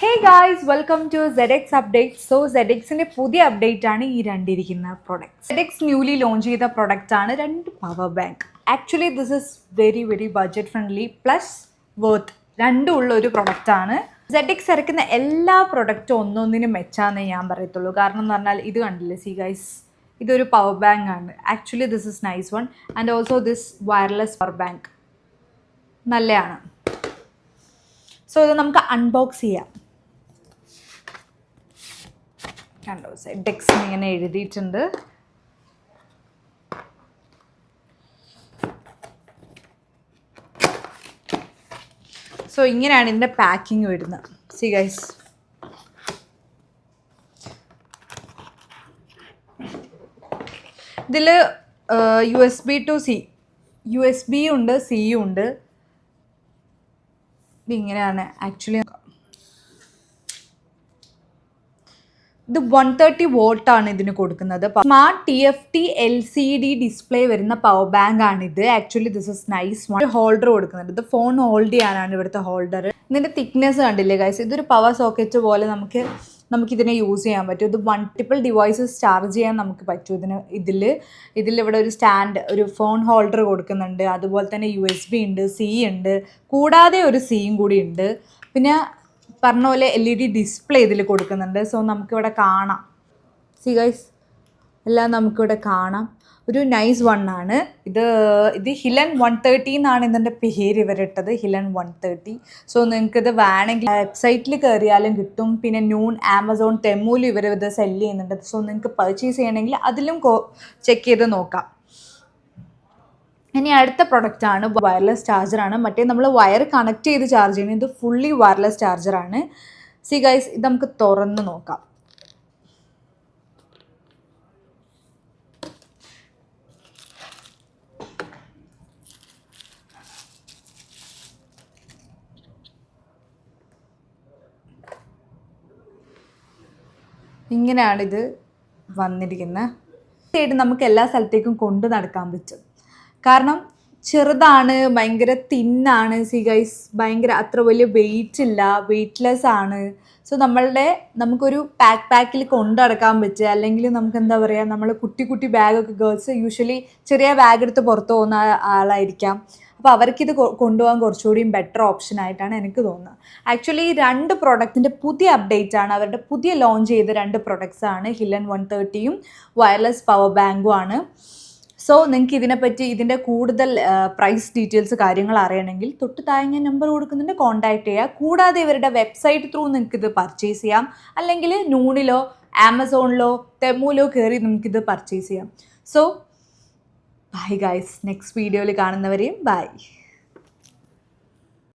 Hey guys, welcome to ZX Update. So ZXന്റെ പുതിയ update ആണ് ഈ രണ്ടിരിക്കുന്ന പ്രൊഡക്റ്റ്. ZX ന്യൂലി ലോഞ്ച് ചെയ്ത പ്രൊഡക്റ്റ് ആണ് രണ്ട് power bank. Actually this is very budget friendly plus worth രണ്ടും ഉള്ള ഒരു പ്രൊഡക്റ്റ് ആണ്. ZX ഇറക്കുന്ന എല്ലാ പ്രൊഡക്റ്റും ഒന്നൊന്നിനും മെച്ചാന്നേ ഞാൻ പറയത്തുള്ളൂ. കാരണം എന്ന് പറഞ്ഞാൽ ഇത് കണ്ടില്ലേ സി ഗൈസ്, ഇതൊരു പവർ ബാങ്ക് ആണ്. Actually this is nice one and also this wireless power bank നല്ലതാണ്. സോ ഇത് നമുക്ക് അൺബോക്സ് ചെയ്യാം. കണ്ടോ ZX ഇങ്ങനെ എഴുതിയിട്ടുണ്ട്. സോ ഇങ്ങനെയാണ് ഇതിൻ്റെ പാക്കിങ് വരുന്നത്. സി ഗൈസ്, ഇതിൽ USB to C, USB ഉണ്ട്, സിയും ഉണ്ട്. ഇതിങ്ങനെയാണ് ആക്ച്വലി. ഇത് 130 വോൾട്ടാണ് ഇതിന് കൊടുക്കുന്നത്. സ്മാർട്ട് TFT LCD ഡിസ്പ്ലേ വരുന്ന പവർ ബാങ്ക് ആണിത്. Actually this is nice one. Holder കൊടുക്കുന്നുണ്ട്. ഇത് ഫോൺ ഹോൾഡ് ചെയ്യാനാണ് ഇവിടുത്തെ ഹോൾഡർ. ഇതിൻ്റെ തിക്നെസ് കണ്ടില്ലേ ഗൈസ്, ഇതൊരു പവർ സോക്കറ്റ് പോലെ നമുക്കിതിനെ യൂസ് ചെയ്യാൻ പറ്റും. ഇത് മൾട്ടിപ്പിൾ ഡിവൈസസ് ചാർജ് ചെയ്യാൻ നമുക്ക് പറ്റും. ഇതിലിവിടെ ഒരു സ്റ്റാൻഡ്, ഒരു ഫോൺ ഹോൾഡർ കൊടുക്കുന്നുണ്ട്. അതുപോലെ തന്നെ USB ഉണ്ട്, C ഉണ്ട്, കൂടാതെ ഒരു സിയും കൂടി ഉണ്ട്. പിന്നെ പറഞ്ഞ പോലെ LED ഡിസ്പ്ലേ ഇതിൽ കൊടുക്കുന്നുണ്ട്. സോ നമുക്കിവിടെ കാണാം. സി ഗൈസ്, എല്ലാം നമുക്കിവിടെ കാണാം. ഒരു നൈസ് വൺ ആണ് ഇത് ഹിലൻ 130 എന്നാണ് ഇതിൻ്റെ പേര് ഇവരിട്ടത്, ഹിലൻ 130. സോ നിങ്ങൾക്കിത് വേണമെങ്കിൽ വെബ്സൈറ്റിൽ കയറിയാലും കിട്ടും. പിന്നെ നൂൺ, ആമസോൺ, തെമ്മൂലും ഇത് സെല്ല് ചെയ്യുന്നുണ്ട്. സോ നിങ്ങൾക്ക് പർച്ചേസ് ചെയ്യണമെങ്കിൽ അതിലും ചെക്ക് ചെയ്ത് നോക്കാം. ഇനി അടുത്ത പ്രൊഡക്റ്റാണ് വയർലെസ് ചാർജറാണ്. മറ്റേ നമ്മൾ വയർ കണക്ട് ചെയ്ത് ചാർജ് ചെയ്യുന്നത്, ഇത് ഫുള്ളി വയർലെസ് ചാർജറാണ്. സി ഗൈസ്, ഇത് നമുക്ക് തുറന്ന് നോക്കാം. ഇങ്ങനെയാണിത് വന്നിരിക്കുന്നത്. നമുക്ക് എല്ലാ സ്ഥലത്തേക്കും കൊണ്ടു നടക്കാൻ പറ്റും. കാരണം ചെറുതാണ്, ഭയങ്കര തിന്നാണ്. സി ഗൈസ്, ഭയങ്കര അത്ര വലിയ വെയിറ്റ് ഇല്ല, വെയ്റ്റ്ലെസ് ആണ്. സോ നമുക്കൊരു പാക്കിൽ കൊണ്ടു നടക്കാൻ പറ്റുക. അല്ലെങ്കിൽ നമുക്ക് എന്താ പറയുക, നമ്മൾ കുട്ടി ബാഗൊക്കെ ഗേൾസ് യൂഷ്വലി ചെറിയ ബാഗ് എടുത്ത് പുറത്ത് പോകുന്ന ആളായിരിക്കാം. അപ്പോൾ അവർക്കിത് കൊണ്ടുപോകാൻ കുറച്ചുകൂടിയും ബെറ്റർ ഓപ്ഷൻ ആയിട്ടാണ് എനിക്ക് തോന്നുന്നത്. ആക്ച്വലി ഈ രണ്ട് പ്രൊഡക്റ്റിൻ്റെ പുതിയ അപ്ഡേറ്റ് ആണ്. അവരുടെ പുതിയ ലോഞ്ച് ചെയ്ത രണ്ട് പ്രൊഡക്ട്സ് ആണ്. ഹിലൻ 130യും വയർലെസ് പവർ ബാങ്കും ആണ്. സോ നിങ്ങൾക്ക് ഇതിനെപ്പറ്റി ഇതിൻ്റെ കൂടുതൽ പ്രൈസ് ഡീറ്റെയിൽസ് കാര്യങ്ങൾ അറിയണമെങ്കിൽ തൊട്ട് താഴെ ഞാൻ നമ്പർ കൊടുക്കുന്നുണ്ട്, കോൺടാക്ട് ചെയ്യുക. കൂടാതെ ഇവരുടെ വെബ്സൈറ്റ് ത്രൂ നിങ്ങൾക്കിത് പർച്ചേസ് ചെയ്യാം. അല്ലെങ്കിൽ നൂണിലോ ആമസോണിലോ തെമ്മൂലോ കയറി നമുക്കിത് പർച്ചേസ് ചെയ്യാം. സോ ബൈ ഗൈസ്, നെക്സ്റ്റ് വീഡിയോയിൽ കാണുന്നവരെയും ബൈ.